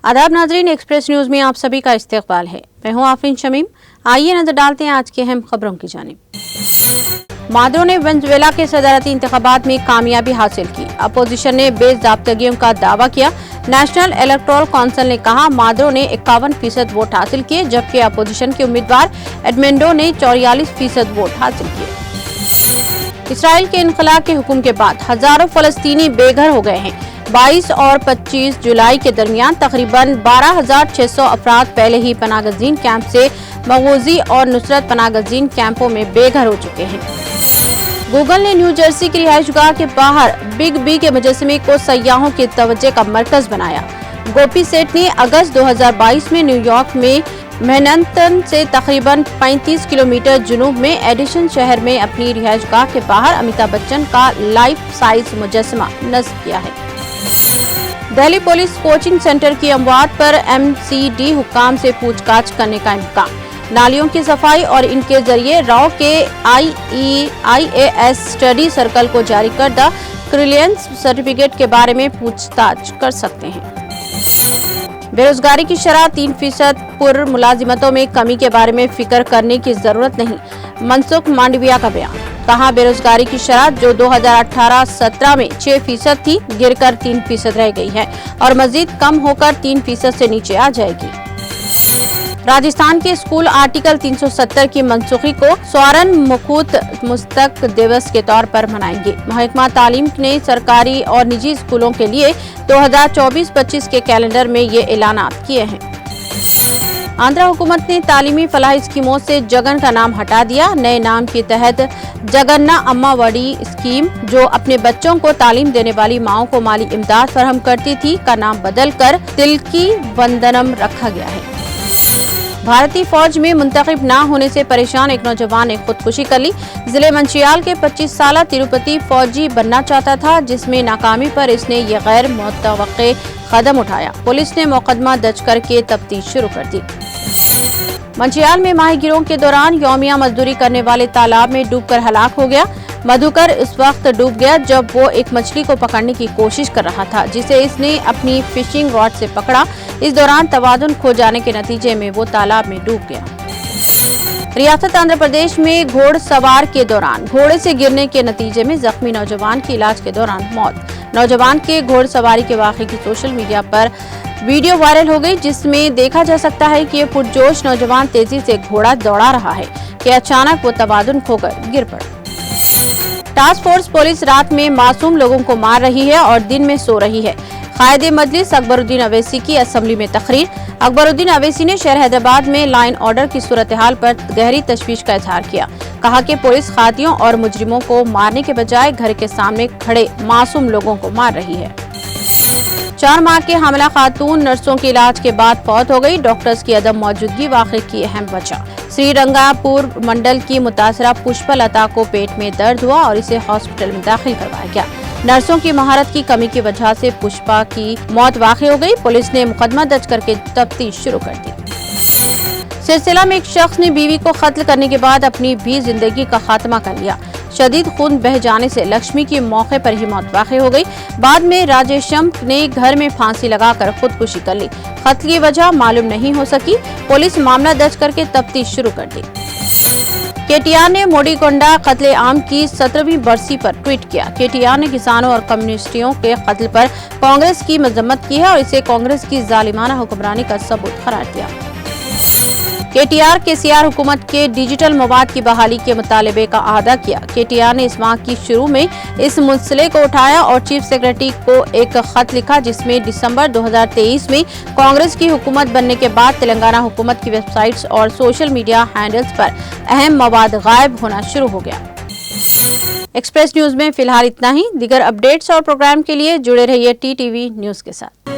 आदाब नाजरीन, express news में आप सभी का इस्तकबाल है। मैं हूं आफरीन शमीम। आइए नजर डालते हैं आज की अहम खबरों की जानिब। मादुरो ने वेनेजुएला के सदारती इंतखाबात में कामयाबी हासिल की। अपोजिशन ने बेज़ाब्तगियों का दावा किया। नेशनल इलेक्टोरल काउंसिल ने कहा मादुरो ने 51% वोट हासिल किए, जबकि अपोजिशन के उम्मीदवार एडमेंडो ने 44% वोट हासिल किए। इसराइल के इनकला के हुक्म के बाद हजारों फलस्तीनी बेघर हो गए हैं। 22 और 25 जुलाई के दरमियान तकरीबन 12,600 अफराद पहले ही पनाहगज़ीन कैंप से मगूजी और नुसरत पनाहगज़ीन कैंपों में बेघर हो चुके हैं। गूगल ने न्यू जर्सी की रिहाइशगाह के बाहर बिग बी के मुजस्समे को सयाहों की तवज्जो का मरकज बनाया। गोपी सेठ ने अगस्त 2022 में न्यूयॉर्क में मैनहट्टन से तकरीबन 35 किलोमीटर जुनूब में एडिसन शहर में अपनी रिहाइशगाह के बाहर अमिताभ बच्चन का लाइफ साइज मुजस्समा नस्ब किया है। दिल्ली पुलिस कोचिंग सेंटर की अमवात पर MCD हुक्काम से पूछताछ करने का इम्कान। नालियों की सफाई और इनके जरिए राव के IAS स्टडी सर्कल को जारी करदा क्लियरेंस सर्टिफिकेट के बारे में पूछताछ कर सकते हैं। बेरोजगारी की शरह 3% पुर मुलाजिमतों में कमी के बारे में फिक्र करने की जरूरत नहीं, मनसुख मांडविया का बयान। कहा बेरोजगारी की शरह जो 2018-17 में 6% थी, गिरकर 3% रह गई है और मजीद कम होकर 3% से नीचे आ जाएगी। राजस्थान के स्कूल आर्टिकल 370 की मनसूखी को स्वर्ण मुकुट मुस्तक दिवस के तौर पर मनाएंगे। महकमा तालीम ने सरकारी और निजी स्कूलों के लिए 2024-25 के कैलेंडर में ये ऐलानात किए हैं। आंध्र हुकूमत ने तालीमी फलाही स्कीमों से जगन का नाम हटा दिया। नए नाम के तहत जगन्ना अम्मा वड़ी स्कीम, जो अपने बच्चों को तालीम देने वाली माओं को माली इमदाद फराहम करती थी, का नाम बदलकर तिलकी वंदनम रखा गया है। भारतीय फौज में मुंतखब न होने से परेशान एक नौजवान ने खुदकुशी कर ली। जिले मंचियाल के 25 साला तिरुपति फौजी बनना चाहता था, जिसमें नाकामी पर इसने ये गैर मुतवक्के कदम उठाया। पुलिस ने मुकदमा दर्ज करके तफ्तीश शुरू कर दी। मंचियाल में माहीगिरों के दौरान यौमिया मजदूरी करने वाले तालाब में डूबकर हलाक हो गया। मधुकर इस वक्त डूब गया जब वो एक मछली को पकड़ने की कोशिश कर रहा था, जिसे इसने अपनी फिशिंग रॉड से पकड़ा। इस दौरान तवाजुन खो जाने के नतीजे में वो तालाब में डूब गया। रियासत आंध्र प्रदेश में घोड़सवार के दौरान घोड़े से गिरने के नतीजे में जख्मी नौजवान की इलाज के दौरान मौत। नौजवान के घोड़सवारी के वाक़े की सोशल मीडिया पर वीडियो वायरल हो गई, जिसमें देखा जा सकता है कि ये पुरजोश नौजवान तेजी से घोड़ा दौड़ा रहा है कि अचानक वो तवाजुन खोकर गिर पड़ा। टास्क फोर्स पुलिस रात में मासूम लोगों को मार रही है और दिन में सो रही है। कायदे मजलिस अकबरुद्दीन अवैसी की असेंबली में तकरीर। अकबरुद्दीन अवैसी ने शहर हैदराबाद में लॉ एंड ऑर्डर की सूरत हाल पर गहरी तशवीश का इजहार किया। कहा कि पुलिस खातियों और मुजरिमों को मारने के बजाय घर के सामने खड़े मासूम लोगों को मार रही है। 4 माह के हामिला खातून नर्सों के इलाज के बाद फौत हो गई। डॉक्टर्स की अदम मौजूदगी वाक़े की अहम वजह। श्रीरंगापुर मंडल की मुतासरा पुष्पलता को पेट में दर्द हुआ और इसे हॉस्पिटल में दाखिल करवाया गया। नर्सों की महारत की कमी की वजह से पुष्पा की मौत वाक़ई हो गई। पुलिस ने मुकदमा दर्ज करके तफ्तीश शुरू कर दी। सिलसिला में एक शख्स ने बीवी को कत्ल करने के बाद अपनी भी जिंदगी का खात्मा कर लिया। शदीद खून बह जाने से लक्ष्मी की मौके पर ही मौत वाक़ई हो गई। बाद में राजेशम ने घर में फांसी लगाकर खुदकुशी कर ली। कत्ल की वजह मालूम नहीं हो सकी। पुलिस मामला दर्ज करके तफ्तीश शुरू कर दी। KTR ने मोडीकोंडा कत्ले आम की 17वीं बरसी पर ट्वीट किया। KTR ने किसानों और कम्युनिस्टियों के कत्ल पर कांग्रेस की मजम्मत की है और इसे कांग्रेस की जालिमाना हुक्मरानी का सबूत करार दिया। KTR KCR हुकूमत के डिजिटल मवाद की बहाली के मुतालबे का अहदा किया। KTR ने इस माह की शुरू में इस मसले को उठाया और चीफ सेक्रेटरी को एक खत लिखा, जिसमें दिसंबर 2023 में कांग्रेस की हुकूमत बनने के बाद तेलंगाना हुकूमत की वेबसाइट्स और सोशल मीडिया हैंडल्स पर अहम मवाद गायब होना शुरू हो गया। एक्सप्रेस न्यूज में फिलहाल इतना ही। दीगर अपडेट्स और प्रोग्राम के लिए जुड़े रहिए TTV न्यूज के साथ।